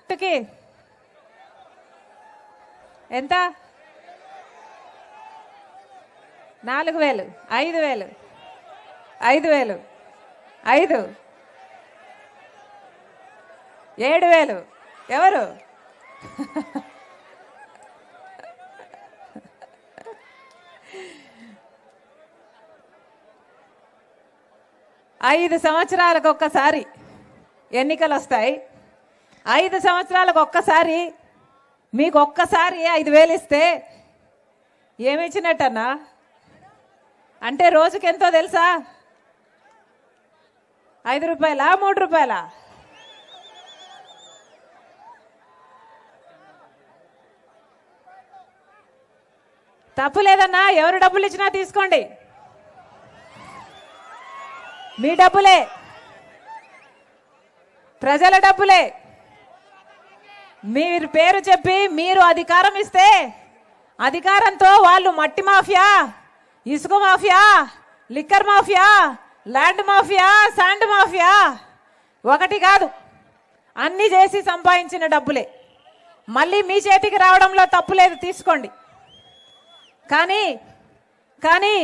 కరెక్ట్కి ఎంత? 4000, 5000, 5000, 5, 7000. ఎవరు? ఐదు సంవత్సరాలకు ఒక్కసారి ఎన్నికలు వస్తాయి. 5 సంవత్సరాలకు ఒక్కసారి మీకు ఒక్కసారి 5000 ఇస్తే ఏమిచ్చినట్టన్నా? అంటే రోజుకి ఎంతో తెలుసా? 5 రూపాయలా, 3 రూపాయలా? తప్పు లేదన్నా, ఎవరు డబ్బులు ఇచ్చినా తీసుకోండి, మీ డబ్బులే, ప్రజల డబ్బులే. మీరు పేరు చెప్పి మీరు అధికారం ఇస్తే అధికారంతో వాళ్ళు మట్టి మాఫియా, ఇసుక mafia, liquor mafia, land mafia, sand mafia, ఒకటి కాదు అన్ని చేసి సంపాదించిన డబ్బులే మళ్ళీ మీ చేతికి రావడంలో తప్పు లేదు, తీసుకోండి. కానీ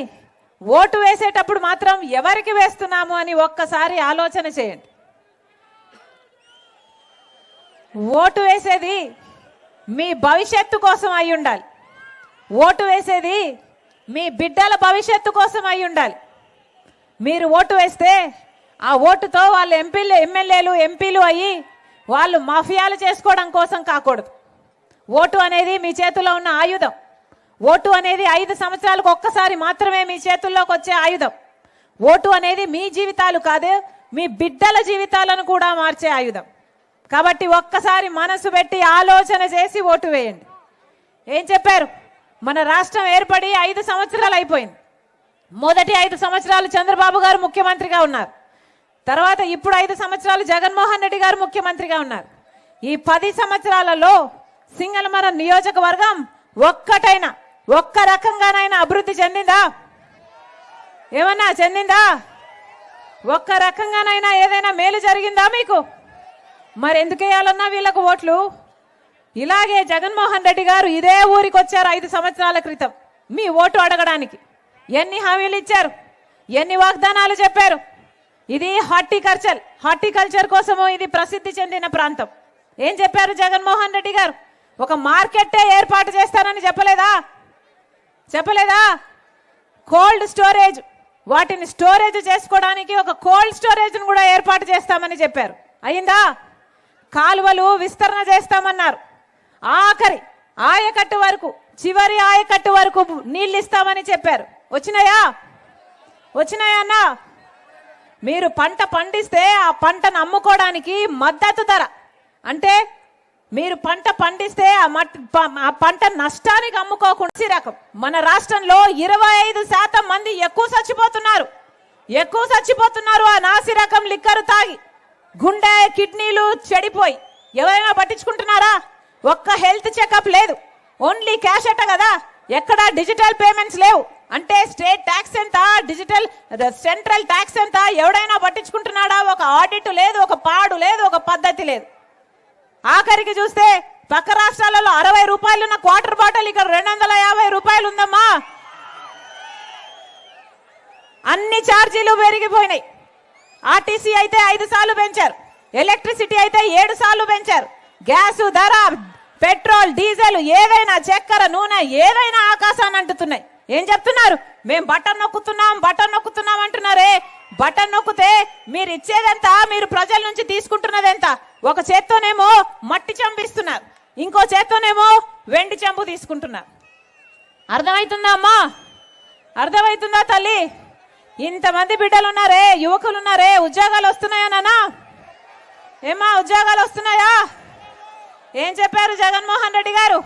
ఓటు వేసేటప్పుడు మాత్రం ఎవరికి వేస్తున్నాము అని ఒక్కసారి ఆలోచన చేయండి. ఓటు వేసేది మీ భవిష్యత్తు కోసం అయి ఉండాలి. ఓటు వేసేది మీ బిడ్డల భవిష్యత్తు కోసం అయి ఉండాలి. మీరు ఓటు వేస్తే ఆ ఓటుతో వాళ్ళు ఎమ్మెల్యేలు, ఎంపీలు అయ్యి వాళ్ళు మాఫియాలు చేసుకోవడం కోసం కాకూడదు. ఓటు అనేది మీ చేతిలో ఉన్న ఆయుధం. ఓటు అనేది 5 సంవత్సరాలకు ఒక్కసారి మాత్రమే మీ చేతుల్లోకి వచ్చే ఆయుధం. ఓటు అనేది మీ జీవితాలు కాదు, మీ బిడ్డల జీవితాలను కూడా మార్చే ఆయుధం. కాబట్టి ఒక్కసారి మనసు పెట్టి ఆలోచన చేసి ఓటు వేయండి. ఏం చెప్పారు? మన రాష్ట్రం ఏర్పడి 5 సంవత్సరాలు అయిపోయింది. మొదటి 5 సంవత్సరాలు చంద్రబాబు గారు ముఖ్యమంత్రిగా ఉన్నారు. తర్వాత ఇప్పుడు 5 సంవత్సరాలు జగన్మోహన్ రెడ్డి గారు ముఖ్యమంత్రిగా ఉన్నారు. ఈ 10 సంవత్సరాలలో సింగళమరం నియోజకవర్గం ఒక్క రకంగానైనా అభివృద్ధి చెందిందా? ఏమన్నా చెందిందా? ఒక్క రకంగానైనా ఏదైనా మేలు జరిగిందా మీకు? మరి ఎందుకు వేయాలన్నా వీళ్ళకు ఓట్లు? ఇలాగే జగన్మోహన్ రెడ్డి గారు ఇదే ఊరికి వచ్చారు 5 సంవత్సరాల క్రితం మీ ఓటు అడగడానికి. ఎన్ని హామీలు ఇచ్చారు, ఎన్ని వాగ్దానాలు చెప్పారు. ఇది హార్టికల్చర్ కోసము ఇది ప్రసిద్ధి చెందిన ప్రాంతం. ఏం చెప్పారు జగన్మోహన్ రెడ్డి గారు? ఒక మార్కెట్టే ఏర్పాటు చేస్తానని చెప్పలేదా? కోల్డ్ స్టోరేజ్, వాటిని స్టోరేజ్ చేసుకోవడానికి ఒక కోల్డ్ స్టోరేజ్ను కూడా ఏర్పాటు చేస్తామని చెప్పారు. అయిందా? కాలువలు విస్తరణ చేస్తామన్నారు. ఆఖరి ఆయకట్టు వరకు, చివరి ఆయకట్టు వరకు నీళ్ళు ఇస్తామని చెప్పారు. వచ్చినాయా అన్నా? మీరు పంట పండిస్తే ఆ పంటను అమ్ముకోవడానికి మద్దతు ధర, అంటే మీరు పంట పండిస్తే ఆ పంట నష్టానికి అమ్ముకోకుండా రకం. మన రాష్ట్రంలో 25% మంది ఎక్కువ చచ్చిపోతున్నారు ఆ నాసి రకం లిక్కరు తాగి. గుండె, కిడ్నీలు చెడిపోయి ఎవరైనా పట్టించుకుంటున్నారా? ఒక్క హెల్త్ చెకప్ లేదు, ఓన్లీ క్యాష్ అట కదా. ఎక్కడ డిజిటల్ పేమెంట్స్ లేవు. అంటే స్టేట్ ట్యాక్స్ ఎంత, సెంట్రల్ ట్యాక్స్ ఎంత, ఎవడైనా పట్టించుకుంటున్నాడా? ఒక ఆడిట్ లేదు, ఒక పాడు లేదు, ఒక పద్ధతి లేదు. ఆఖరికి చూస్తే పక్క రాష్ట్రాలలో 60 రూపాయలు ఉన్న క్వార్టర్ బాటిల్ ఇక్కడ 250 రూపాయలు ఉందమ్మా. అన్ని ఛార్జీలు పెరిగిపోయినాయి. ఆర్టీసీ అయితే 5 సార్లు పెంచారు, ఎలక్ట్రిసిటీ అయితే 7 సార్లు పెంచారు. గ్యాసు ధర, పెట్రోల్, డీజిల్, ఏదైనా చక్కెర, నూనె ఏదైనా ఆకాశాన్ని అంటుతున్నాయి. ఏం చెప్తున్నారు? మేము బటన్ నొక్కుతున్నాం అంటున్నారే. బటన్ నొక్కితే మీరు ఇచ్చేదెంత, మీరు ప్రజల నుంచి తీసుకుంటున్నదెంత? ఒక చేత్తోనేమో మట్టి చంపిస్తున్నారు, ఇంకో చేత్తోనేమో వెండి చెంబు తీసుకుంటున్నారు. అర్థమవుతుందా అమ్మా? అర్థమవుతుందా తల్లి? ఇంతమంది బిడ్డలు ఉన్నారే, యువకులు ఉన్నారే, ఉద్యోగాలు వస్తున్నాయా నాన్న? ఏమా ఉద్యోగాలు వస్తున్నాయా? ఏం చెప్పారు జగన్మోహన్ రెడ్డి గారు?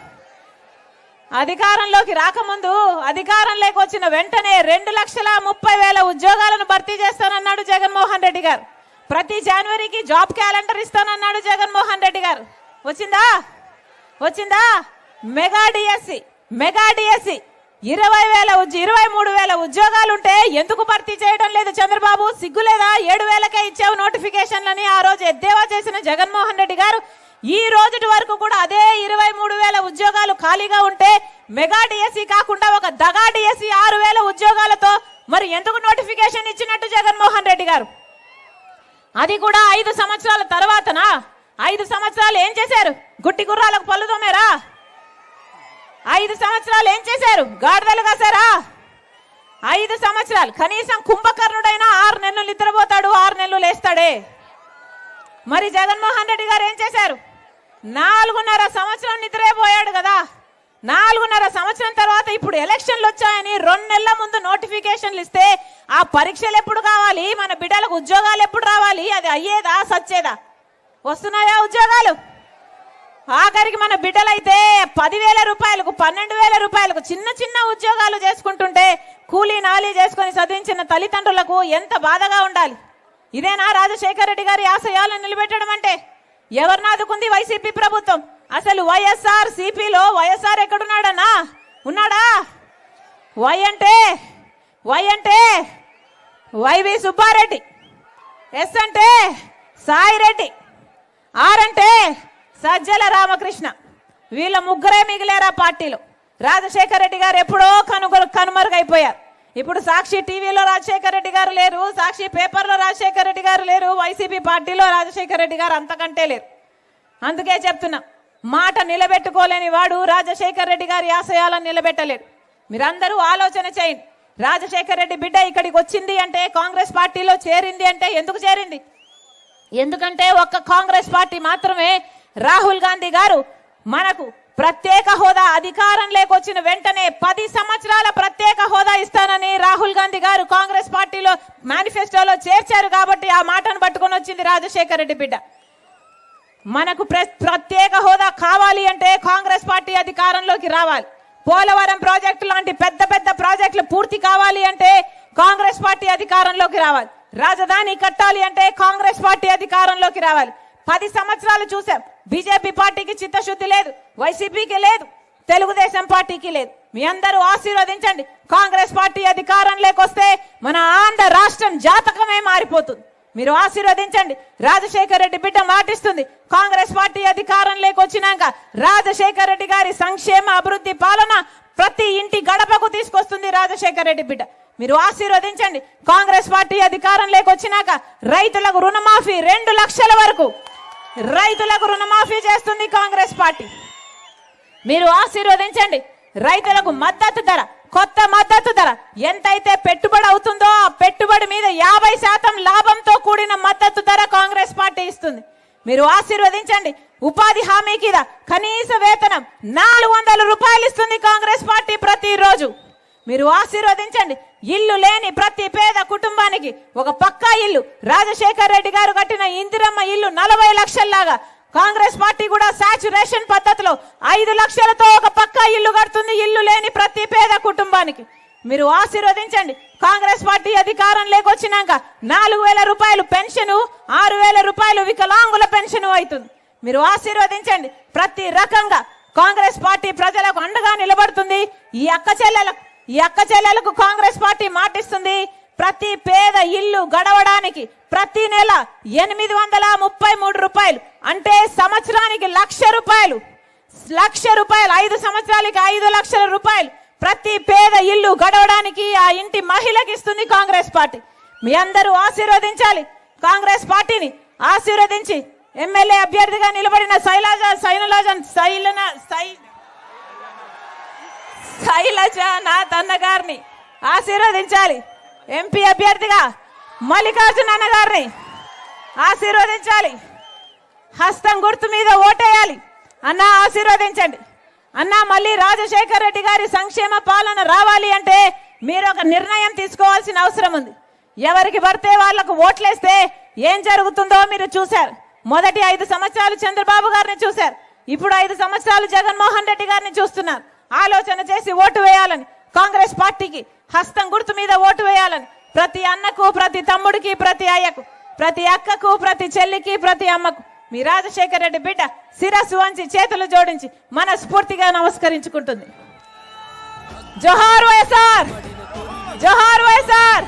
అధికారంలోకి రాకముందు, అధికారంలోకి వచ్చిన వెంటనే 2,30,000 ఉద్యోగాలను భర్తీ చేస్తానన్నాడు జగన్మోహన్ రెడ్డి గారు. ప్రతి జనవరికి జాబ్ క్యాలెండర్ ఇస్తానన్నాడు జగన్మోహన్ రెడ్డి గారు. వచ్చిందా? మెగా డిఎస్సి 23,000 ఉద్యోగాలుంటే ఎందుకు భర్తీ చేయడం లేదు చంద్రబాబు? సిగ్గులేదా? 7,000కే ఇచ్చావు నోటిఫికేషన్లని ఆ రోజు ఎద్దేవా చేసిన జగన్మోహన్ రెడ్డి గారు ఈ రోజుటి వరకు కూడా అదే 23,000 ఉద్యోగాలు ఖాళీగా ఉంటే మెగా డిఎస్సి కాకుండా ఒక దగా డిఎస్సి 6,000 ఉద్యోగాలతో మరి ఎందుకు నోటిఫికేషన్ ఇచ్చినట్టు జగన్మోహన్ రెడ్డి గారు? అది కూడా 5 సంవత్సరాల తర్వాతనా? 5 సంవత్సరాలు ఏం చేశారు? గుట్టి గుర్రాలకు పళ్ళు తోమారా? 5 సంవత్సరాలు ఏం చేశారు? గాడిదలు కాసారా? 5 సంవత్సరాలు కనీసం కుంభకర్ణుడైనా 6 నెలలు నిద్రపోతాడు, 6 నెలలు లేస్తాడే. మరి జగన్మోహన్ రెడ్డి గారు ఏం చేశారు? 4.5 సంవత్సరం నిద్రపోయాడు కదా. 4.5 సంవత్సరం తర్వాత ఇప్పుడు ఎలక్షన్లు వచ్చాయని 2 నెలల ముందు నోటిఫికేషన్లు ఇస్తే ఆ పరీక్షలు ఎప్పుడు కావాలి? మన బిడ్డలకు ఉద్యోగాలు ఎప్పుడు రావాలి? అది అయ్యేదా సచ్చేదా? వస్తున్నాయా ఉద్యోగాలు? ఆఖరికి మన బిడ్డలైతే 10,000 రూపాయలకు 12,000 రూపాయలకు చిన్న చిన్న ఉద్యోగాలు చేసుకుంటుంటే కూలీ నాలీ చేసుకుని చదివించిన తల్లిదండ్రులకు ఎంత బాధగా ఉండాలి. ఇదేనా రాజశేఖర రెడ్డి గారి ఆశయాలను నిలబెట్టడం అంటే? ఎవరిని ఆదుకుంది వైసీపీ ప్రభుత్వం? అసలు వైఎస్ఆర్ సిపిలో వైఎస్ఆర్ ఎక్కడున్నాడన్నా? ఉన్నాడా? వై అంటే వైవి సుబ్బారెడ్డి, ఎస్ అంటే సాయిరెడ్డి, ఆర్ అంటే సజ్జల రామకృష్ణ. వీళ్ళ ముగ్గురే మిగిలేరా పార్టీలో. రాజశేఖర రెడ్డి గారు ఎప్పుడో కనుమరుగైపోయారు. ఇప్పుడు సాక్షి టీవీలో రాజశేఖర రెడ్డి గారు లేరు, సాక్షి పేపర్లో రాజశేఖర రెడ్డి గారు లేరు, వైసీపీ పార్టీలో రాజశేఖర రెడ్డి గారు అంతకంటే లేరు. అందుకే చెప్తున్నా, మాట నిలబెట్టుకోలేని వాడు రాజశేఖర రెడ్డి గారి ఆశయాలను నిలబెట్టలేడు. మీరందరూ ఆలోచన చేయండి. రాజశేఖర రెడ్డి బిడ్డ ఇక్కడికి వచ్చింది అంటే, కాంగ్రెస్ పార్టీలో చేరింది అంటే ఎందుకు చేరింది? ఎందుకంటే ఒక్క కాంగ్రెస్ పార్టీ మాత్రమే రాహుల్ గాంధీ గారు మనకు ప్రత్యేక హోదా అధికారం లేకొచ్చిన వెంటనే 10 సంవత్సరాల ప్రత్యేక హోదా ఇస్తానని రాహుల్ గాంధీ గారు కాంగ్రెస్ పార్టీలో మేనిఫెస్టోలో చేర్చారు. కాబట్టి ఆ మాటను పట్టుకొని వచ్చింది రాజశేఖర రెడ్డి బిడ్డ. మనకు ప్రత్యేక హోదా కావాలి అంటే కాంగ్రెస్ పార్టీ అధికారంలోకి రావాలి. పోలవరం ప్రాజెక్టు లాంటి పెద్ద పెద్ద ప్రాజెక్టులు పూర్తి కావాలి అంటే కాంగ్రెస్ పార్టీ అధికారంలోకి రావాలి. రాజధాని కట్టాలి అంటే కాంగ్రెస్ పార్టీ అధికారంలోకి రావాలి. 10 సంవత్సరాలు చూసాం. బీజేపీ పార్టీకి చిత్తశుద్ధి లేదు, వైసీపీకి లేదు, తెలుగుదేశం పార్టీకి లేదు. మీ అందరూ ఆశీర్వదించండి. కాంగ్రెస్ పార్టీ అధికారంలోకి వస్తే మన ఆంధ్ర రాష్ట్రం జాతకమే మారిపోతుంది. మీరు ఆశీర్వదించండి. రాజశేఖర రెడ్డి బిడ్డ మాటిస్తుంది, కాంగ్రెస్ పార్టీ అధికారంలోకి వచ్చినాక రాజశేఖర రెడ్డి గారి సంక్షేమ అభివృద్ధి పాలన ప్రతి ఇంటి గడపకు తీసుకొస్తుంది రాజశేఖర రెడ్డి బిడ్డ. మీరు ఆశీర్వదించండి. కాంగ్రెస్ పార్టీ అధికారంలోకి వచ్చినాక రైతులకు రుణమాఫీ 2 లక్షల వరకు రైతులకు రుణమాఫీ చేస్తుంది కాంగ్రెస్ పార్టీ. మీరు ఆశీర్వదించండి. రైతులకు మద్దతు ధర, కొత్త మద్దతు ధర ఎంతైతే పెట్టుబడి అవుతుందో ఆ పెట్టుబడి మీద 50% లాభంతో కూడిన మద్దతు ధర కాంగ్రెస్ పార్టీ ఇస్తుంది. మీరు ఆశీర్వదించండి. ఉపాధి హామీ కింద కనీస వేతనం 400 రూపాయలు ఇస్తుంది కాంగ్రెస్ పార్టీ ప్రతిరోజు. మీరు ఆశీర్వదించండి. ఇల్లు లేని ప్రతి పేద కుటుంబానికి ఒక పక్కా ఇల్లు, రాజశేఖర రెడ్డి గారు కట్టిన ఇందిరమ్మ ఇల్లు 40 లక్షల్లాగా కాంగ్రెస్ పార్టీ కూడా సాచురేషన్ పద్ధతిలో 5 లక్షలతో ఒక పక్కా ఇల్లు కడుతుంది ఇల్లు లేని ప్రతి పేద కుటుంబానికి. మీరు ఆశీర్వదించండి. కాంగ్రెస్ పార్టీ అధికారంలోకి వచ్చినాక 4,000 రూపాయలు పెన్షన్, 6,000 రూపాయలు వికలాంగుల పెన్షన్ అవుతుంది. మీరు ఆశీర్వదించండి. ప్రతి రకంగా కాంగ్రెస్ పార్టీ ప్రజలకు అండగా నిలబడుతుంది. ఈ అక్క చెల్లెలకు కాంగ్రెస్ పార్టీ మాటిస్తుంది. ప్రతి పేద ఇల్లు గడవడానికి ప్రతి నెల 833 రూపాయలు అంటే సంవత్సరానికి 1,00,000 రూపాయలు 5 సంవత్సరాలకి 5 లక్షల రూపాయలు ప్రతి పేద ఇల్లు గడవడానికి ఆ ఇంటి మహిళకి ఇస్తుంది కాంగ్రెస్ పార్టీ. మీ అందరూ ఆశీర్వదించాలి. కాంగ్రెస్ పార్టీని ఆశీర్వదించి ఎమ్మెల్యే అభ్యర్థిగా నిలబడిన శైలజనాథ్ అన్న గారిని ఆశీర్వదించాలి. ఎంపీ అభ్యర్థిగా మల్లికార్జున అన్న గారిని ఆశీర్వదించాలి. హస్తం గుర్తు మీద ఓటేయాలి. అన్న ఆశీర్వదించండి. అన్న మళ్ళీ రాజశేఖర రెడ్డి గారి సంక్షేమ పాలన రావాలి అంటే మీరు ఒక నిర్ణయం తీసుకోవాల్సిన అవసరం ఉంది. ఎవరికి పడితే వాళ్లకు ఓట్లేస్తే ఏం జరుగుతుందో మీరు చూశారు. మొదటి 5 సంవత్సరాలు చంద్రబాబు గారిని చూశారు. ఇప్పుడు 5 సంవత్సరాలు జగన్మోహన్ రెడ్డి గారిని చూస్తున్నారు. ఆలోచన చేసి ఓటు వేయాలని, కాంగ్రెస్ పార్టీకి హస్తం గుర్తు మీద ఓటు వేయాలని ప్రతి అన్నకు, ప్రతి తమ్ముడికి, ప్రతి అయ్యకు, ప్రతి అక్కకు, ప్రతి చెల్లికి, ప్రతి అమ్మకు మీ రాజశేఖర రెడ్డి బిడ్డ శిరస్సు వంచి చేతులు జోడించి మనస్ఫూర్తిగా నమస్కరించుకుంటుంది. జోహార్ వైఎస్ఆర్, జోహార్ వైఎస్ఆర్.